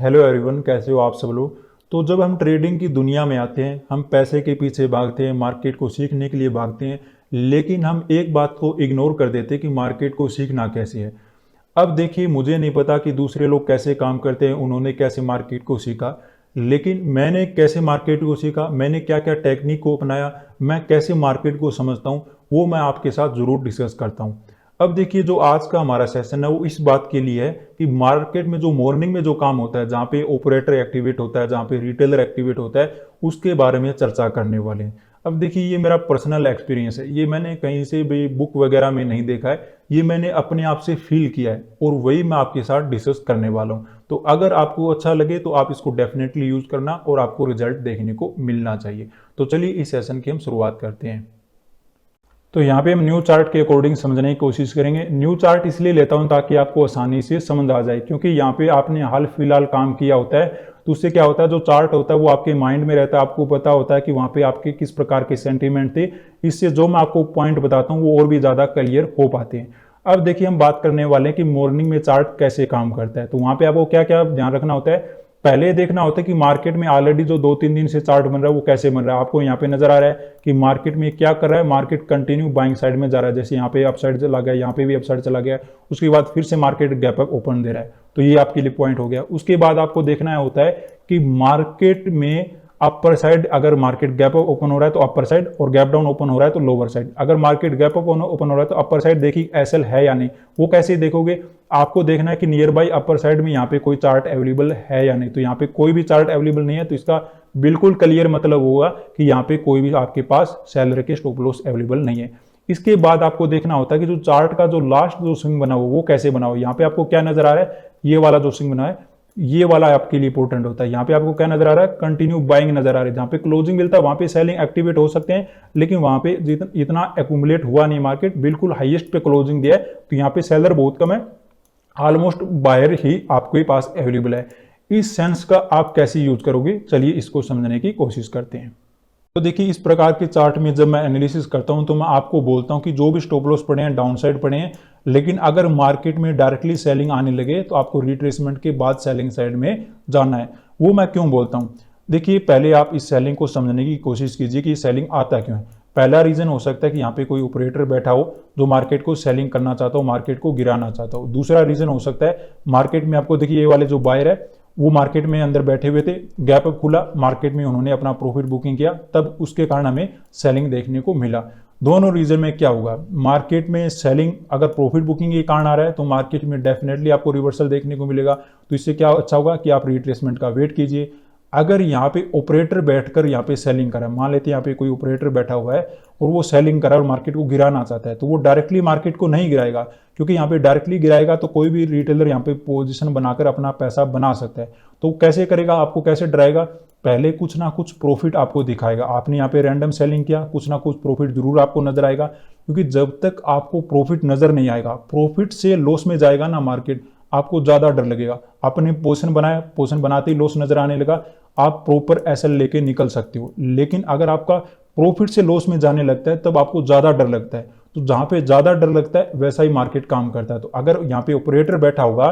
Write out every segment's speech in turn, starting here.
Hello everyone, कैसे हो आप सब लोग। तो जब हम ट्रेडिंग की दुनिया में आते हैं, हम पैसे के पीछे भागते हैं, मार्केट को सीखने के लिए भागते हैं, लेकिन हम एक बात को इग्नोर कर देते हैं कि मार्केट को सीखना कैसे है। अब देखिए, मुझे नहीं पता कि दूसरे लोग कैसे काम करते हैं, उन्होंने कैसे मार्केट को सीखा, लेकिन मैंने कैसे मार्केट को सीखा, मैंने क्या क्या टेक्निक को अपनाया, मैं कैसे मार्केट को समझता हूँ, वो मैं आपके साथ ज़रूर डिस्कस करता हूँ। अब देखिए, जो आज का हमारा सेशन है वो इस बात के लिए है कि मार्केट में जो मॉर्निंग में जो काम होता है, जहाँ पे ऑपरेटर एक्टिवेट होता है, जहाँ पे रिटेलर एक्टिवेट होता है, उसके बारे में चर्चा करने वाले हैं। अब देखिए, ये मेरा पर्सनल एक्सपीरियंस है, ये मैंने कहीं से भी बुक वगैरह में नहीं देखा है, ये मैंने अपने आप से फील किया है और वही मैं आपके साथ डिस्कस करने वाला हूँ। तो अगर आपको अच्छा लगे तो आप इसको डेफिनेटली यूज करना और आपको रिजल्ट देखने को मिलना चाहिए। तो चलिए इस सेशन की हम शुरुआत करते हैं। तो यहाँ पे हम न्यू चार्ट के अकॉर्डिंग समझने की कोशिश करेंगे। न्यू चार्ट इसलिए लेता हूँ ताकि आपको आसानी से समझ आ जाए, क्योंकि यहाँ पे आपने हाल फिलहाल काम किया होता है, तो उससे क्या होता है, जो चार्ट होता है वो आपके माइंड में रहता है, आपको पता होता है कि वहाँ पे आपके किस प्रकार के सेंटीमेंट थे। इससे जो मैं आपको पॉइंट बताता हूँ वो और भी ज़्यादा क्लियर हो पाते हैं। अब देखिए, हम बात करने वाले हैं कि मॉर्निंग में चार्ट कैसे काम करता है। तो वहाँ पे आपको क्या क्या ध्यान रखना होता है। पहले देखना होता है कि मार्केट में ऑलरेडी जो 2-3 दिन से चार्ट बन रहा है वो कैसे बन रहा है। आपको यहाँ पे नजर आ रहा है कि मार्केट में क्या कर रहा है, मार्केट कंटिन्यू बाइंग साइड में जा रहा है। जैसे यहाँ पे अपसाइड चला गया, यहाँ पे भी अपसाइड चला गया, उसके बाद फिर से मार्केट गैप अप ओपन दे रहा है, तो ये आपके लिए पॉइंट हो गया। उसके बाद आपको देखना होता है कि मार्केट में अपर साइड, अगर मार्केट गैप अप ओपन हो रहा है तो अपर साइड, और गैप डाउन ओपन हो रहा है तो लोअर साइड। अगर मार्केट गैप अप ओपन हो रहा है तो अपर साइड देखिए एसएल है या नहीं। वो कैसे देखोगे, आपको देखना है कि नियर बाई अपर साइड में यहाँ पे कोई चार्ट अवेलेबल है या नहीं। तो यहाँ पे कोई भी चार्ट अवेलेबल नहीं है तो इसका बिल्कुल क्लियर मतलब होगा कि यहाँ पे कोई भी आपके पास सेलर के स्टॉप लॉस अवेलेबल नहीं है। इसके बाद आपको देखना होता है कि जो चार्ट का जो लास्ट जो स्विंग बना हो वो कैसे बना हो। यहाँ पे आपको क्या नजर आ रहा है, ये वाला जो स्विंग बना है, ये वाला आपके लिए इंपॉर्टेंट होता है। यहाँ पे आपको क्या नजर आ रहा है, कंटिन्यू बाइंग नजर आ रहा है। जहाँ पे क्लोजिंग मिलता है वहां पे सेलिंग एक्टिवेट हो सकते हैं, लेकिन वहां पे इतना एक्यूमुलेट हुआ नहीं, मार्केट बिल्कुल हाईएस्ट पे क्लोजिंग दिया है, तो यहाँ पे सेलर बहुत कम है, ऑलमोस्ट बायर ही आपके पास अवेलेबल है। इस सेंस का आप कैसे यूज करोगे, चलिए इसको समझने की कोशिश करते हैं। तो देखिए, इस प्रकार के चार्ट में जब मैं एनालिसिस करता हूं तो मैं आपको बोलता हूं कि जो भी स्टॉप लॉस पड़े हैं डाउन साइड पड़े हैं, लेकिन अगर मार्केट में डायरेक्टली सेलिंग आने लगे तो आपको रिट्रेसमेंट के बाद सेलिंग साइड में जाना है। वो मैं क्यों बोलता हूं, देखिए पहले आप इस सेलिंग को समझने की कोशिश कीजिए कि सेलिंग आता क्यों है। पहला रीजन हो सकता है कि यहाँ पे कोई ऑपरेटर बैठा हो जो मार्केट को सेलिंग करना चाहता हो, मार्केट को गिराना चाहता हो। दूसरा रीजन हो सकता है मार्केट में आपको देखिए ये वाले जो बायर है वो मार्केट में अंदर बैठे हुए थे, गैप अप खुला, मार्केट में उन्होंने अपना प्रॉफिट बुकिंग किया, तब उसके कारण हमें सेलिंग देखने को मिला। दोनों रीजन में क्या होगा, मार्केट में सेलिंग अगर प्रॉफिट बुकिंग के कारण आ रहा है तो मार्केट में डेफिनेटली आपको रिवर्सल देखने को मिलेगा। तो इससे क्या अच्छा होगा कि आप रिट्रेसमेंट का वेट कीजिए। अगर यहाँ पे ऑपरेटर बैठकर यहाँ पे सेलिंग करा, मान लेते हैं यहाँ पे कोई ऑपरेटर बैठा हुआ है और वो सेलिंग करा और मार्केट को गिराना चाहता है, तो वो डायरेक्टली मार्केट को नहीं गिराएगा, क्योंकि यहाँ पे डायरेक्टली गिराएगा तो कोई भी रिटेलर यहाँ पे पोजीशन बनाकर अपना पैसा बना सकता है। तो कैसे करेगा, आपको कैसे डराएगा, पहले कुछ ना कुछ प्रॉफिट आपको दिखाएगा। आपने यहाँ पे रैंडम सेलिंग किया, कुछ ना कुछ प्रॉफिट जरूर आपको नजर आएगा, क्योंकि जब तक आपको प्रॉफिट नजर नहीं आएगा, प्रॉफिट से लॉस में जाएगा ना मार्केट, आपको ज्यादा डर लगेगा। आपने पोजीशन बनाया, पोजीशन बनाते ही लॉस नजर आने लगा, आप प्रॉपर एसएल लेके निकल सकते हो। लेकिन अगर आपका प्रॉफिट से लॉस में जाने लगता है तब आपको ज्यादा डर लगता है। तो जहां पे ज्यादा डर लगता है वैसा ही मार्केट काम करता है। तो अगर यहाँ पे ऑपरेटर बैठा होगा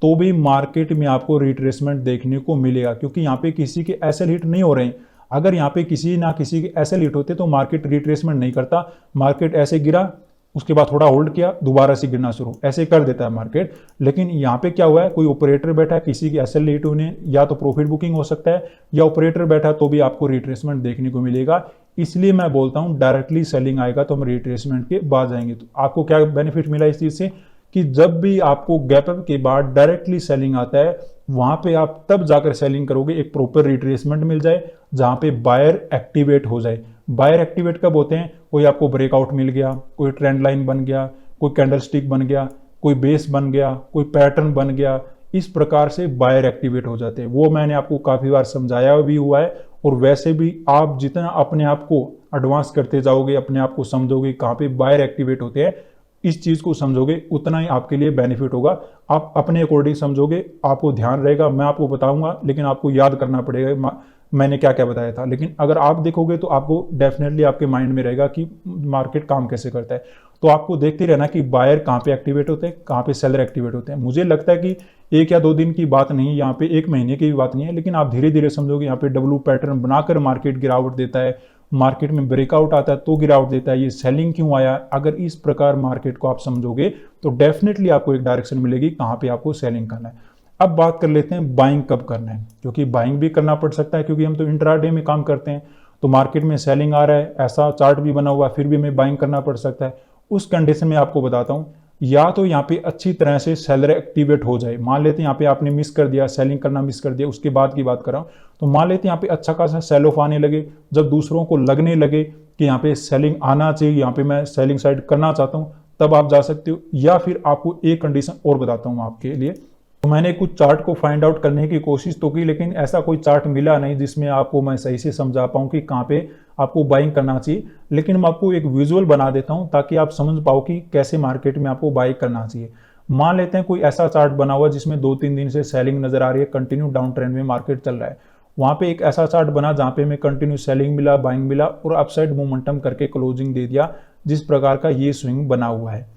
तो भी मार्केट में आपको रिट्रेसमेंट देखने को मिलेगा, क्योंकि यहाँ पे किसी के एसएल हिट नहीं हो रहे हैं। अगर यहाँ पे किसी ना किसी के एसएल हिट होते तो मार्केट रिट्रेसमेंट नहीं करता, मार्केट ऐसे गिरा, उसके बाद थोड़ा होल्ड किया, दोबारा से गिरना शुरू, ऐसे कर देता है मार्केट। लेकिन यहाँ पे क्या हुआ है, कोई ऑपरेटर बैठा है, किसी की एसएल लेट होने या तो प्रॉफिट बुकिंग हो सकता है, या ऑपरेटर बैठा तो भी आपको रिट्रेसमेंट देखने को मिलेगा। इसलिए मैं बोलता हूँ डायरेक्टली सेलिंग आएगा तो हम रिट्रेसमेंट के बाद जाएंगे। तो आपको क्या बेनिफिट मिला इस चीज से कि जब भी आपको गैप अप के बाद डायरेक्टली सेलिंग आता है, वहां पे आप तब जाकर सेलिंग करोगे, एक प्रॉपर रिट्रेसमेंट मिल जाए जहां पे बायर एक्टिवेट हो जाए। बायर एक्टिवेट कब होते हैं, कोई आपको ब्रेकआउट मिल गया, कोई ट्रेंड लाइन बन गया, कोई कैंडल स्टिक बन गया, कोई बेस बन गया, कोई पैटर्न बन गया, इस प्रकार से बायर एक्टिवेट हो जाते हैं। वो मैंने आपको काफी बार समझाया भी हुआ है, और वैसे भी आप जितना अपने आप को एडवांस करते जाओगे, अपने आप को समझोगे कहाँ पे बायर एक्टिवेट होते हैं, इस चीज को समझोगे, उतना ही आपके लिए बेनिफिट होगा। आप अपने अकॉर्डिंग समझोगे, आपको ध्यान रहेगा, मैं आपको बताऊंगा, लेकिन आपको याद करना पड़ेगा मैंने क्या क्या बताया था। लेकिन अगर आप देखोगे तो आपको डेफिनेटली आपके माइंड में रहेगा कि मार्केट काम कैसे करता है। तो आपको देखते रहना कि बायर कहाँ पे एक्टिवेट होते हैं, कहाँ पे सेलर एक्टिवेट होते हैं। मुझे लगता है कि 1 या 2 दिन की बात नहीं है, यहाँ पे 1 महीने की भी बात नहीं है, लेकिन आप धीरे धीरे समझोगे। यहाँ पे डब्ल्यू पैटर्न बनाकर मार्केट गिरावट देता है, मार्केट में ब्रेकआउट आता है तो गिरावट देता है, ये सेलिंग क्यों आया। अगर इस प्रकार मार्केट को आप समझोगे तो डेफिनेटली आपको एक डायरेक्शन मिलेगी कहाँ पे आपको सेलिंग करना है। अब बात कर लेते हैं बाइंग कब करना है, क्योंकि बाइंग भी करना पड़ सकता है, क्योंकि हम तो इंट्राडे में काम करते हैं। तो मार्केट में सेलिंग आ रहा है, ऐसा चार्ट भी बना हुआ है, फिर भी हमें बाइंग करना पड़ सकता है। उस कंडीशन में आपको बताता हूँ, या तो यहाँ पे अच्छी तरह से सेलर एक्टिवेट हो जाए। मान लेते हैं यहाँ पे आपने मिस कर दिया, सेलिंग करना मिस कर दिया, उसके बाद की बात कर रहा हूँ। तो मान लेते हैं यहाँ पे अच्छा खासा सेल ऑफ आने लगे, जब दूसरों को लगने लगे कि यहाँ पे सेलिंग आना चाहिए, यहाँ पे मैं सेलिंग साइड करना चाहता हूँ, तब आप जा सकते हो। या फिर आपको एक कंडीशन और बताता हूँ आपके लिए। तो मैंने कुछ चार्ट को फाइंड आउट करने की कोशिश तो की, लेकिन ऐसा कोई चार्ट मिला नहीं जिसमें आपको मैं सही से समझा पाऊँ कि कहाँ पे आपको बाइंग करना चाहिए। लेकिन मैं आपको एक विजुअल बना देता हूँ ताकि आप समझ पाओ कि कैसे मार्केट में आपको बाइंग करना चाहिए। मान लेते हैं कोई ऐसा चार्ट बना हुआ जिसमें 2-3 दिन से सेलिंग नजर आ रही है, कंटिन्यू डाउन ट्रेंड में मार्केट चल रहा है। वहां पे एक ऐसा चार्ट बना जहां पे हमें कंटिन्यू सेलिंग मिला, बाइंग मिला और अपसाइड मोमेंटम करके क्लोजिंग दे दिया, जिस प्रकार का ये स्विंग बना हुआ है।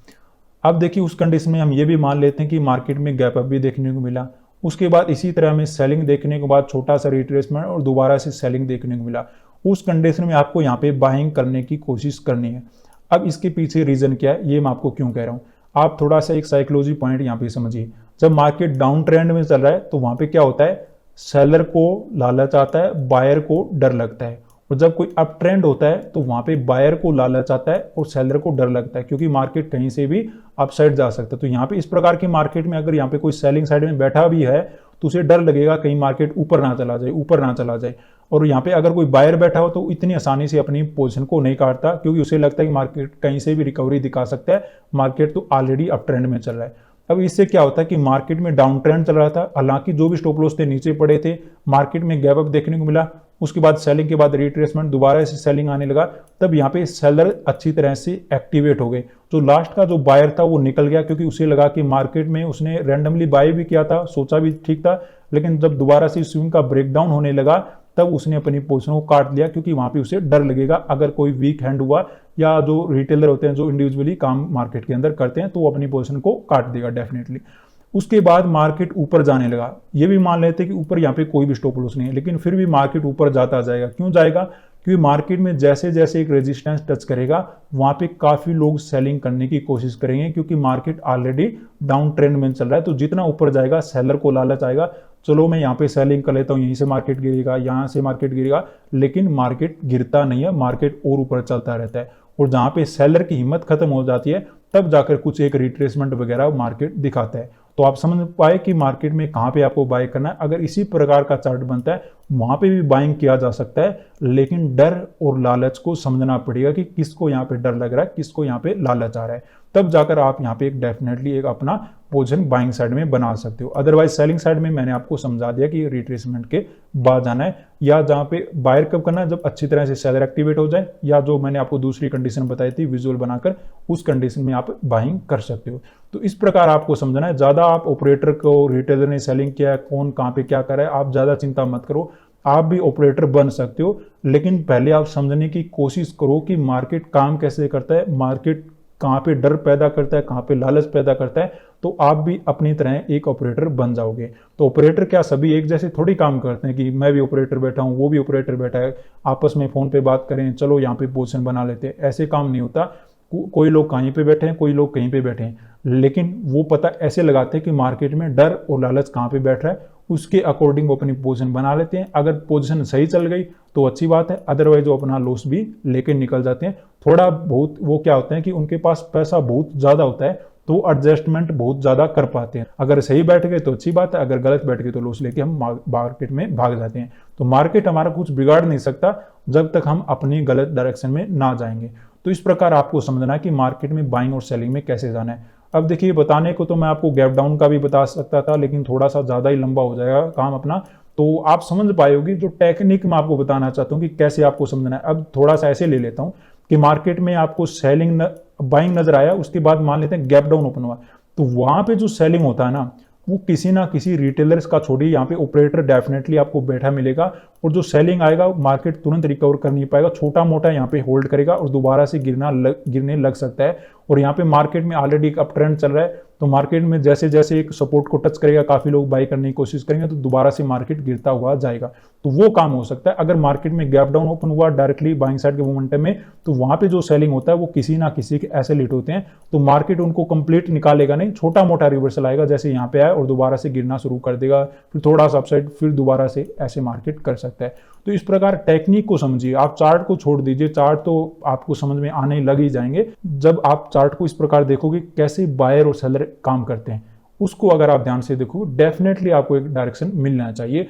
अब देखिए उस कंडीशन में हम ये भी मान लेते हैं कि मार्केट में गैप अप भी देखने को मिला, उसके बाद इसी तरह हमें सेलिंग देखने के बाद छोटा सा रिट्रेसमेंट और दोबारा से सेलिंग देखने को मिला। उस कंडीशन में आपको यहाँ पे बाइंग करने की कोशिश करनी है। अब इसके पीछे रीजन क्या है, ये मैं आपको क्यों कह रहा हूँ, आप थोड़ा सा एक साइकोलॉजी पॉइंट यहाँ पे समझिए। जब मार्केट डाउन ट्रेंड में चल रहा है तो वहां पे क्या होता है, सेलर को लालच आता है, बायर को डर लगता है। और जब कोई अप ट्रेंड होता है तो वहां पे बायर को लालच आता है और सेलर को डर लगता है, क्योंकि मार्केट कहीं से भी अपसाइड जा सकता है। तो यहाँ पे इस प्रकार की मार्केट में अगर यहाँ पे कोई सेलिंग साइड में बैठा भी है तो उसे डर लगेगा कहीं मार्केट ऊपर ना चला जाए, ऊपर ना चला जाए। और यहाँ पे अगर कोई बायर बैठा हो तो इतनी आसानी से अपनी पोजीशन को नहीं काटता, क्योंकि उसे लगता है कि मार्केट कहीं से भी रिकवरी दिखा सकता है, मार्केट तो ऑलरेडी अप ट्रेंड में चल रहा है। अब इससे क्या होता है कि मार्केट में डाउन ट्रेंड चल रहा था, हालांकि जो भी स्टॉप लॉस थे नीचे पड़े थे, मार्केट में गैप अप देखने को मिला, उसके बाद सेलिंग के बाद रिट्रेसमेंट, दोबारा से सेलिंग आने लगा, तब यहाँ पे सेलर अच्छी तरह से एक्टिवेट हो गए। जो लास्ट का जो बायर था वो निकल गया, क्योंकि उसे लगा कि मार्केट में उसने रैंडमली बाय भी किया था, सोचा भी ठीक था, लेकिन जब दोबारा से स्विंग का ब्रेकडाउन होने लगा तब उसने अपनी पोजीशन को काट लिया, क्योंकि वहां पे उसे डर लगेगा अगर कोई वीक हैंड हुआ, या जो रिटेलर होते हैं जो इंडिविजुअली काम मार्केट के अंदर करते हैं तो वो अपनी पोजीशन को काट देगा डेफिनेटली। उसके बाद मार्केट ऊपर जाने लगा, ये भी मान लेते हैं कि ऊपर यहाँ पे कोई भी स्टॉप लॉस नहीं है, लेकिन फिर भी मार्केट ऊपर जाता जाएगा। क्यों जाएगा, क्योंकि मार्केट में जैसे जैसे एक रेजिस्टेंस टच करेगा वहां पे काफी लोग सेलिंग करने की कोशिश करेंगे, क्योंकि मार्केट ऑलरेडी डाउन ट्रेंड में चल रहा है। तो जितना ऊपर जाएगा सेलर को लालच आएगा, चलो मैं यहाँ पे सेलिंग कर लेता हूँ, यहीं से मार्केट गिरेगा, यहाँ से मार्केट गिरेगा, लेकिन मार्केट गिरता नहीं है, मार्केट और ऊपर चलता रहता है। और जहां पे सेलर की हिम्मत खत्म हो जाती है तब जाकर कुछ एक रिट्रेसमेंट वगैरह मार्केट दिखाता है। तो आप समझ पाए कि मार्केट में कहां पे आपको बाय करना है। अगर इसी प्रकार का चार्ट बनता है वहां पे भी बाइंग किया जा सकता है, लेकिन डर और लालच को समझना पड़ेगा कि किसको यहाँ पे डर लग रहा है, किसको यहाँ पे लालच आ रहा है, तब जाकर आप यहाँ पे एक डेफिनेटली एक अपना पोजीशन बाइंग साइड में बना सकते हो। अदरवाइज सेलिंग साइड में मैंने आपको समझा दिया कि रिट्रेसमेंट के बाद जाना है, या जहां पे बायर कब करना है, जब अच्छी तरह से सेलर एक्टिवेट हो जाए, या जो मैंने आपको दूसरी कंडीशन बताई थी विजुअल बनाकर, उस कंडीशन में आप बाइंग कर सकते हो। तो इस प्रकार आपको समझना है। ज्यादा आप ऑपरेटर को, रिटेलर ने सेलिंग किया है, कौन कहाँ पे क्या कर रहा है, आप ज्यादा चिंता मत करो, आप भी ऑपरेटर बन सकते हो। लेकिन पहले आप समझने की कोशिश करो कि मार्केट काम कैसे करता है, मार्केट कहाँ पे डर पैदा करता है, कहाँ पे लालच पैदा करता है, तो आप भी अपनी तरह एक ऑपरेटर बन जाओगे। तो ऑपरेटर क्या सभी एक जैसे थोड़ी काम करते हैं कि मैं भी ऑपरेटर बैठा हूँ, वो भी ऑपरेटर बैठा है, आपस में फोन पे बात करें, चलो यहाँ पे पोजीशन बना लेते हैं, ऐसे काम नहीं होता। कोई लोग कहीं पे बैठे हैं, कोई लोग कहीं पे बैठे हैं, लेकिन वो पता ऐसे लगाते हैं कि मार्केट में डर और लालच कहाँ पे बैठ रहा है, उसके अकॉर्डिंग वो अपनी पोजीशन बना लेते हैं। अगर पोजीशन सही चल गई तो अच्छी बात है, अदरवाइज वो अपना लॉस भी लेके निकल जाते हैं। थोड़ा बहुत वो क्या होता है कि उनके पास पैसा बहुत ज्यादा होता है तो एडजस्टमेंट बहुत ज्यादा कर पाते हैं। अगर सही बैठ गए तो अच्छी बात है, अगर गलत बैठ गए तो लॉस लेके हम मार्केट में भाग जाते हैं। तो मार्केट हमारा कुछ बिगाड़ नहीं सकता जब तक हम अपनी गलत डायरेक्शन में ना जाएंगे। तो इस प्रकार आपको समझना है कि मार्केट में बाइंग और सेलिंग में कैसे जाना है। अब देखिए, बताने को तो मैं आपको गैप डाउन का भी बता सकता था, लेकिन थोड़ा सा ज्यादा ही लंबा हो जाएगा काम अपना, तो आप समझ पाएंगे। जो टेक्निक मैं आपको बताना चाहता हूँ कि कैसे आपको समझना है, अब थोड़ा सा ऐसे ले लेता हूँ कि मार्केट में आपको सेलिंग बाइंग नजर आया, उसके बाद मान लेते हैं गैप डाउन ओपन हुआ, तो वहां पे जो सेलिंग होता है ना, वो किसी ना किसी रिटेलर्स का छोड़िए, यहाँ पे ऑपरेटर डेफिनेटली आपको बैठा मिलेगा, और जो सेलिंग आएगा मार्केट तुरंत रिकवर कर नहीं पाएगा, छोटा मोटा यहाँ पे होल्ड करेगा और दोबारा से गिरने लग सकता है। और यहाँ पे मार्केट में ऑलरेडी एक अप ट्रेंड चल रहा है, तो मार्केट में जैसे जैसे एक सपोर्ट को टच करेगा काफी लोग बाई करने की कोशिश करेंगे, तो दोबारा से मार्केट गिरता हुआ जाएगा। तो वो काम हो सकता है। अगर मार्केट में गैप डाउन ओपन हुआ डायरेक्टली बाइंग साइड के मोमेंटम में, तो वहां पे जो सेलिंग होता है वो किसी ना किसी के ऐसे लेट होते हैं, तो मार्केट उनको कंप्लीट निकालेगा नहीं, छोटा मोटा रिवर्सल आएगा जैसे यहाँ पे आया और दोबारा से गिरना शुरू कर देगा, फिर थोड़ा सा अपसाइड, फिर दोबारा से ऐसे मार्केट कर सकता है। तो इस प्रकार टेक्निक को समझिए, आप चार्ट को छोड़ दीजिए, चार्ट तो आपको समझ में आने लग ही जाएंगे जब आप चार्ट को इस प्रकार देखोगे कैसे बायर और सेलर काम करते हैं। उसको अगर आप ध्यान से देखोगे डेफिनेटली आपको एक डायरेक्शन मिलना चाहिए।